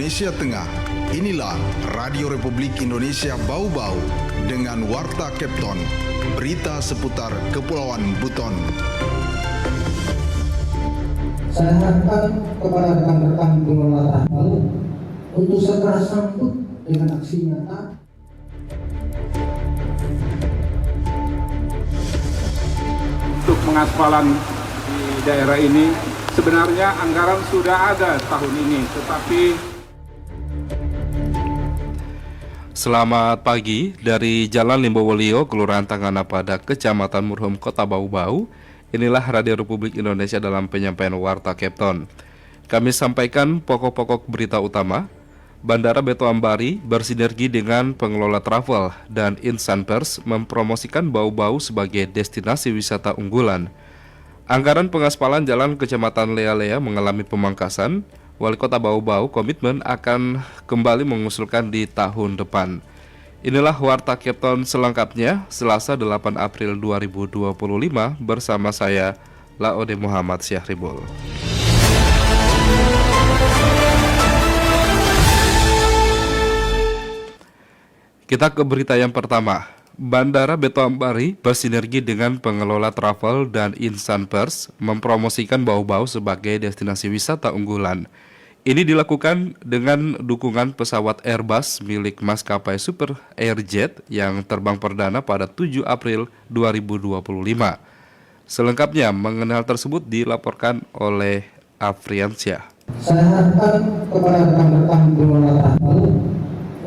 Indonesia Tengah. Inilah Radio Republik Indonesia Bau-Bau dengan Warta Kepton, berita seputar Kepulauan Buton. Saya harapkan kepada rekan-rekan pengelola travel untuk segera sambut dengan aksi nyata. Untuk pengaspalan di daerah ini, sebenarnya anggaran sudah ada tahun ini, tetapi... Selamat pagi dari Jalan Limbowolio, Kelurahan Tanganapada, Kecamatan Murhum, Kota Bau-Bau. Inilah Radio Republik Indonesia dalam penyampaian Warta Kepton. Kami sampaikan pokok-pokok berita utama. Bandara Beto Ambari bersinergi dengan pengelola travel dan insan pers mempromosikan Bau-Bau sebagai destinasi wisata unggulan. Anggaran pengaspalan jalan Kecamatan Lea-Lea mengalami pemangkasan. Wali Kota Bau-Bau komitmen akan kembali mengusulkan di tahun depan. Inilah Warta Kepton selengkapnya, Selasa 8 April 2025 bersama saya, Laode Muhammad Syahribul. Kita ke berita yang pertama. Bandara Beto Ambari bersinergi dengan pengelola travel dan insan pers mempromosikan Bau-Bau sebagai destinasi wisata unggulan. Ini dilakukan dengan dukungan pesawat Airbus milik maskapai Super Airjet yang terbang perdana pada 7 April 2025. Selengkapnya mengenai hal tersebut dilaporkan oleh Afriansyah. Saya harapkan kepada rekan-rekan pengelola travel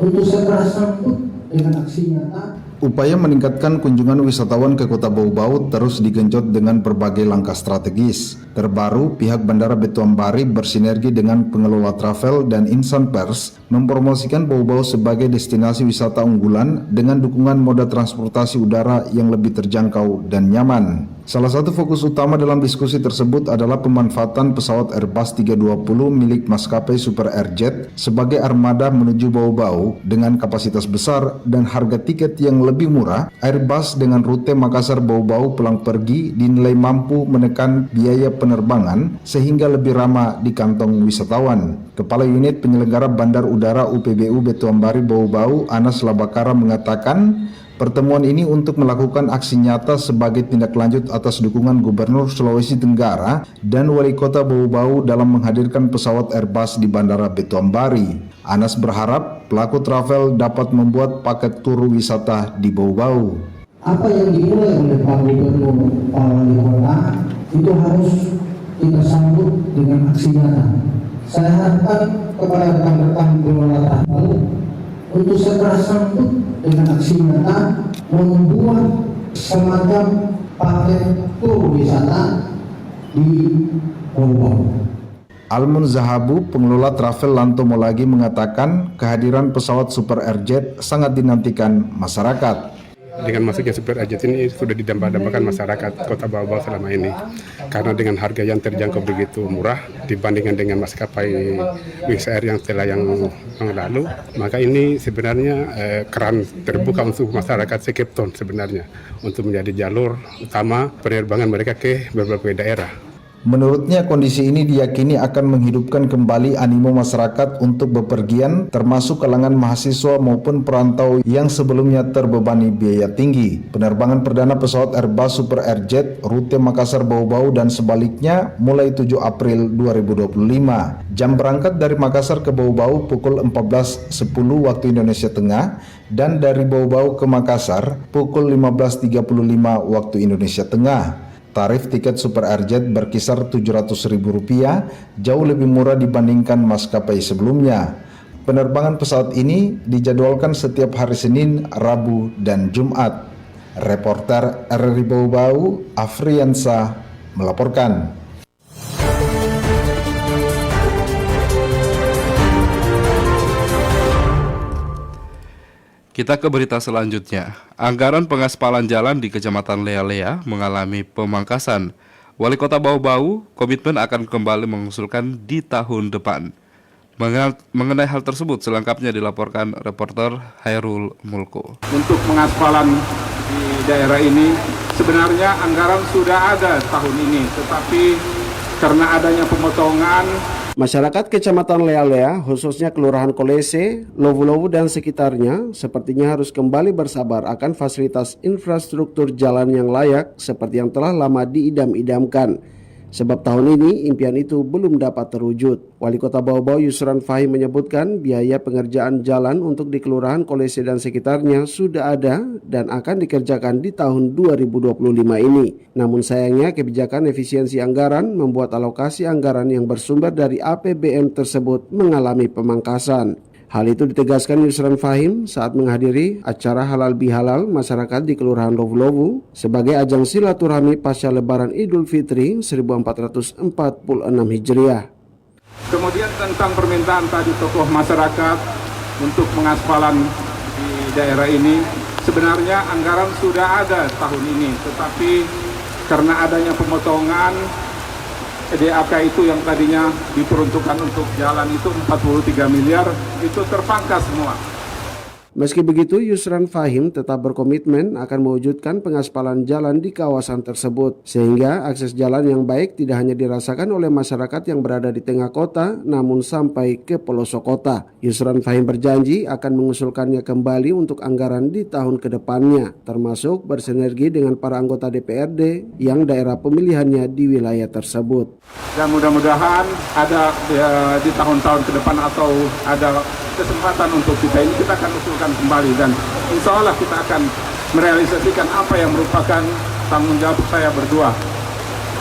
untuk segera sambut dengan aksi nyata. Upaya meningkatkan kunjungan wisatawan ke Kota Bau-Bau terus digenjot dengan berbagai langkah strategis. Terbaru, pihak Bandara Beto Ambari bersinergi dengan pengelola travel dan insan pers mempromosikan Bau-Bau sebagai destinasi wisata unggulan dengan dukungan moda transportasi udara yang lebih terjangkau dan nyaman. Salah satu fokus utama dalam diskusi tersebut adalah pemanfaatan pesawat Airbus 320 milik maskapai Super Airjet sebagai armada menuju Bau-Bau dengan kapasitas besar dan harga tiket yang lebih murah. Airbus dengan rute Makassar Bau-Bau pulang pergi dinilai mampu menekan biaya penerbangan sehingga lebih ramah di kantong wisatawan. Kepala Unit Penyelenggara Bandar Udara UPBU Beto Ambari Bau-Bau, Anas Labakara mengatakan, pertemuan ini untuk melakukan aksi nyata sebagai tindak lanjut atas dukungan Gubernur Sulawesi Tenggara dan Wali Kota Bau-Bau dalam menghadirkan pesawat Airbus di Bandara Beto Ambari. Anas berharap pelaku travel dapat membuat paket tur wisata di Bau-Bau. Apa yang dimulai oleh Pak Gubernur, Pak Wali Kota itu harus kita sambut dengan aksi nyata. Saya harapkan kepada rekan-rekan pengelola travel untuk segera sambut dengan aksi nyata membuat semacam paket tur wisata di Bau-Bau. Almun Zahabu, pengelola travel Lanto Molagi mengatakan kehadiran pesawat Super Airjet sangat dinantikan masyarakat. Dengan masuknya Super Airjet ini sudah didambakan masyarakat Kota Bau-Bau selama ini. Karena dengan harga yang terjangkau begitu murah dibandingkan dengan maskapai Wings Air yang lalu, maka ini sebenarnya keran terbuka untuk masyarakat Sekepton sebenarnya untuk menjadi jalur utama penerbangan mereka ke berbagai daerah. Menurutnya kondisi ini diyakini akan menghidupkan kembali animo masyarakat untuk bepergian termasuk kalangan mahasiswa maupun perantau yang sebelumnya terbebani biaya tinggi. Penerbangan perdana pesawat Airbus Super Airjet rute Makassar Bau-Bau dan sebaliknya mulai 7 April 2025. Jam berangkat dari Makassar ke Bau-Bau pukul 14.10 waktu Indonesia Tengah dan dari Bau-Bau ke Makassar pukul 15.35 waktu Indonesia Tengah. Tarif tiket Super Airjet berkisar Rp700.000, jauh lebih murah dibandingkan maskapai sebelumnya. Penerbangan pesawat ini dijadwalkan setiap hari Senin, Rabu, dan Jumat. Reporter RRI Bau-Bau, Afriansyah, melaporkan. Kita ke berita selanjutnya. Anggaran pengaspalan jalan di Kecamatan Lea-Lea mengalami pemangkasan. Wali Kota Bau-Bau komitmen akan kembali mengusulkan di tahun depan. Mengenai hal tersebut selengkapnya dilaporkan reporter Hairul Mulko. Untuk pengaspalan di daerah ini, sebenarnya anggaran sudah ada tahun ini, tetapi karena adanya pemotongan Masyarakat Kecamatan Lea-Lea, khususnya Kelurahan Kolese, Lowu-Lowu dan sekitarnya, sepertinya harus kembali bersabar akan fasilitas infrastruktur jalan yang layak seperti yang telah lama diidam-idamkan. Sebab tahun ini impian itu belum dapat terwujud. Wali Kota Bau-Bau Yusran Fahim menyebutkan biaya pengerjaan jalan untuk di Kelurahan Kolese dan sekitarnya sudah ada dan akan dikerjakan di tahun 2025 ini. Namun sayangnya kebijakan efisiensi anggaran membuat alokasi anggaran yang bersumber dari APBN tersebut mengalami pemangkasan. Hal itu ditegaskan Yusran Fahim saat menghadiri acara Halal Bihalal masyarakat di Kelurahan Lowu-Lowu sebagai ajang silaturahmi pasca Lebaran Idul Fitri 1446 Hijriah. Kemudian tentang permintaan tadi tokoh masyarakat untuk pengaspalan di daerah ini, sebenarnya anggaran sudah ada tahun ini, tetapi karena adanya pemotongan DAK itu yang tadinya diperuntukkan untuk jalan itu 43 miliar, itu terpangkas semua. Meski begitu, Yusran Fahim tetap berkomitmen akan mewujudkan pengaspalan jalan di kawasan tersebut, sehingga akses jalan yang baik tidak hanya dirasakan oleh masyarakat yang berada di tengah kota, namun sampai ke pelosok kota. Yusran Fahim berjanji akan mengusulkannya kembali untuk anggaran di tahun ke-depannya, termasuk bersinergi dengan para anggota DPRD yang daerah pemilihannya di wilayah tersebut. Dan mudah-mudahan ada di tahun-tahun ke depan atau ada kesempatan untuk kita ini, kita akan usulkan kembali dan insya Allah kita akan merealisasikan apa yang merupakan tanggung jawab saya berdua,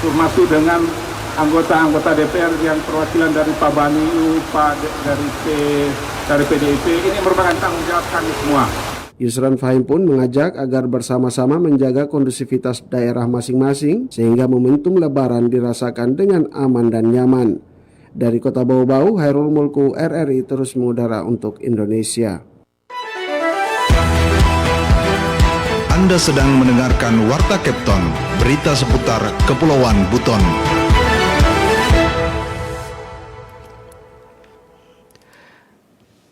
termasuk dengan anggota-anggota DPR yang perwakilan dari Pak Baniu, Pak dari PDIP, ini merupakan tanggung jawab kami semua. Yusran Fahim pun mengajak agar bersama-sama menjaga kondusivitas daerah masing-masing sehingga momentum Lebaran dirasakan dengan aman dan nyaman. Dari Kota Bau-Bau, Hairul Mulku, RRI terus mengudara untuk Indonesia. Anda sedang mendengarkan Warta Kepton, berita seputar Kepulauan Buton.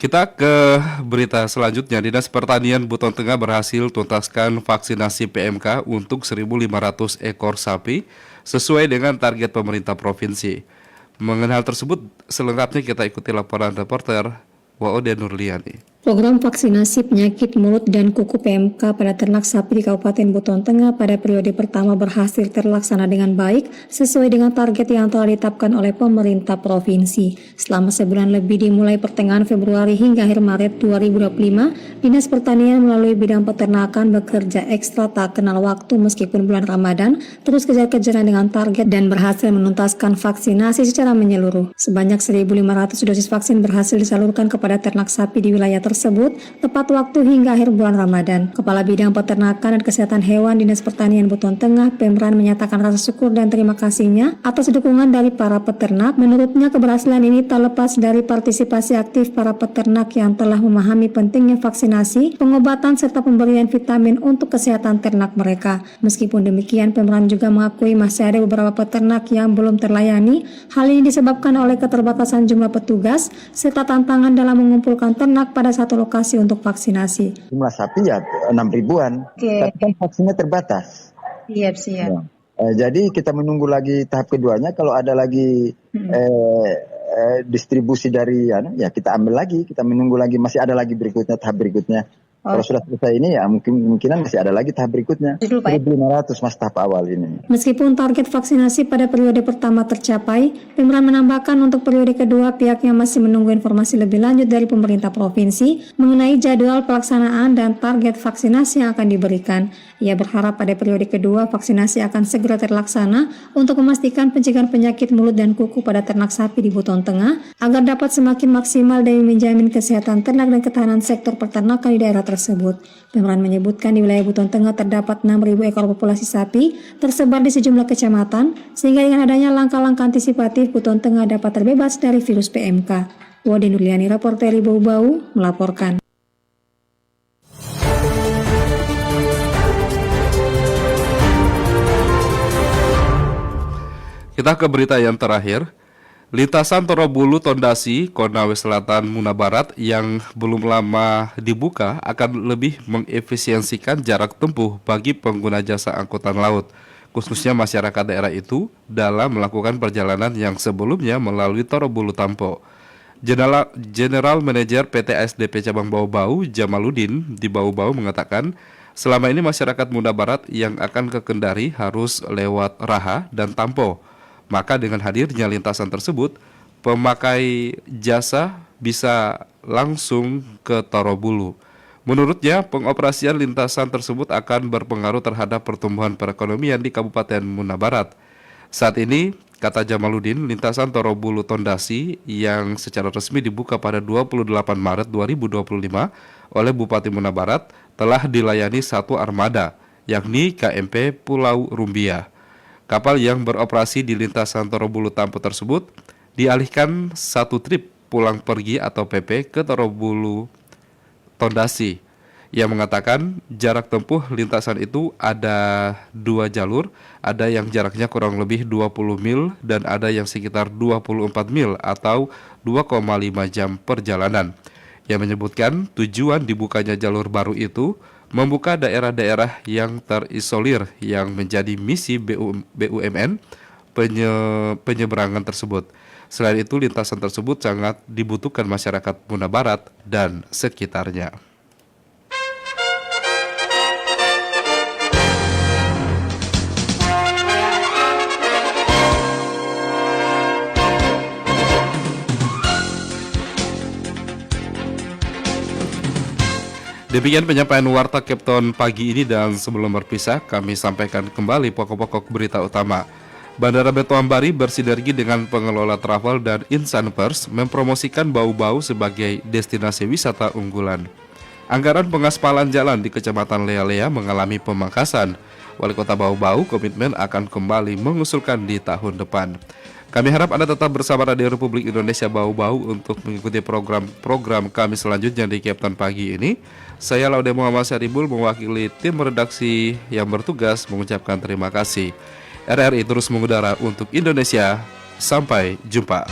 Kita ke berita selanjutnya. Dinas Pertanian Buton Tengah berhasil tuntaskan vaksinasi PMK untuk 1.500 ekor sapi sesuai dengan target pemerintah provinsi. Mengenai hal tersebut, selengkapnya kita ikuti laporan reporter Waode Nurliani. Program vaksinasi penyakit mulut dan kuku PMK pada ternak sapi di Kabupaten Buton Tengah pada periode pertama berhasil terlaksana dengan baik sesuai dengan target yang telah ditetapkan oleh pemerintah provinsi. Selama sebulan lebih dimulai pertengahan Februari hingga akhir Maret 2025, Dinas Pertanian melalui bidang peternakan bekerja ekstra tak kenal waktu meskipun bulan Ramadan terus kejar-kejaran dengan target dan berhasil menuntaskan vaksinasi secara menyeluruh. Sebanyak 1.500 dosis vaksin berhasil disalurkan kepada ternak sapi di wilayah tersebut tepat waktu hingga akhir bulan Ramadan. Kepala Bidang Peternakan dan Kesehatan Hewan Dinas Pertanian Buton Tengah, Pemran, menyatakan rasa syukur dan terima kasihnya atas dukungan dari para peternak. Menurutnya keberhasilan ini tak lepas dari partisipasi aktif para peternak yang telah memahami pentingnya vaksinasi, pengobatan serta pemberian vitamin untuk kesehatan ternak mereka. Meskipun demikian, Pemran juga mengakui masih ada beberapa peternak yang belum terlayani. Hal ini disebabkan oleh keterbatasan jumlah petugas serta tantangan dalam mengumpulkan ternak pada satu lokasi untuk vaksinasi. Jumlah sapi ya 6.000-an, tapi kan vaksinnya terbatas. Siap. Ya. Jadi kita menunggu lagi tahap keduanya. Kalau ada lagi distribusi dari, ya kita ambil lagi. Kita menunggu lagi, masih ada lagi berikutnya, tahap berikutnya. Kalau sudah selesai ini ya kemungkinan masih ada lagi tahap berikutnya. 1.500 mas tahap awal ini. Meskipun target vaksinasi pada periode pertama tercapai, Pemran menambahkan untuk periode kedua pihaknya masih menunggu informasi lebih lanjut dari pemerintah provinsi mengenai jadwal pelaksanaan dan target vaksinasi yang akan diberikan. Ia berharap pada periode kedua vaksinasi akan segera terlaksana untuk memastikan pencegahan penyakit mulut dan kuku pada ternak sapi di Buton Tengah agar dapat semakin maksimal demi menjamin kesehatan ternak dan ketahanan sektor peternakan di daerah tersebut. Pemran menyebutkan di wilayah Buton Tengah terdapat 6.000 ekor populasi sapi tersebar di sejumlah kecamatan, sehingga dengan adanya langkah-langkah antisipatif Buton Tengah dapat terbebas dari virus PMK. Wade Nurliani, reporter Bau-Bau, melaporkan. Kita ke berita yang terakhir. Lintasan Torobulu Tondasi, Konawe Selatan, Muna Barat yang belum lama dibuka akan lebih mengefisiensikan jarak tempuh bagi pengguna jasa angkutan laut. khususnya masyarakat daerah itu, dalam melakukan perjalanan yang sebelumnya melalui Toro Bulu Tampo. General Manager PT ASDP Cabang Bau-Bau, Jamaludin di Bau-Bau mengatakan, selama ini masyarakat Muna Barat yang akan ke Kendari harus lewat Raha dan Tampo. Maka dengan hadirnya lintasan tersebut, pemakai jasa bisa langsung ke Toro Bulu. Menurutnya, pengoperasian lintasan tersebut akan berpengaruh terhadap pertumbuhan perekonomian di Kabupaten Muna Barat. Saat ini, kata Jamaludin, lintasan Toro Bulu Tondasi yang secara resmi dibuka pada 28 Maret 2025 oleh Bupati Muna Barat telah dilayani satu armada, yakni KMP Pulau Rumbia. Kapal yang beroperasi di lintasan Toro Bulu Tampo tersebut dialihkan satu trip pulang pergi atau PP ke Toro Bulu Tondasi. Ia mengatakan jarak tempuh lintasan itu ada 2 jalur, ada yang jaraknya kurang lebih 20 mil dan ada yang sekitar 24 mil atau 2,5 jam perjalanan. Ia menyebutkan tujuan dibukanya jalur baru itu membuka daerah-daerah yang terisolir yang menjadi misi BUMN penyeberangan tersebut. Selain itu, lintasan tersebut sangat dibutuhkan masyarakat Muna Barat dan sekitarnya. Demikian penyampaian Warta Kepton pagi ini, dan sebelum berpisah kami sampaikan kembali pokok-pokok berita utama. Bandara Betuambari bersinergi dengan pengelola travel dan insan pers mempromosikan Bau-Bau sebagai destinasi wisata unggulan. Anggaran pengaspalan jalan di Kecamatan Lea-Lea mengalami pemangkasan. Wali Kota Bau-Bau komitmen akan kembali mengusulkan di tahun depan. Kami harap Anda tetap bersama Radio Republik Indonesia Bau-Bau untuk mengikuti program kami selanjutnya di Kepton pagi ini. Saya Laude Muhammad Syaribul mewakili tim redaksi yang bertugas mengucapkan terima kasih. RRI terus mengudara untuk Indonesia. Sampai jumpa.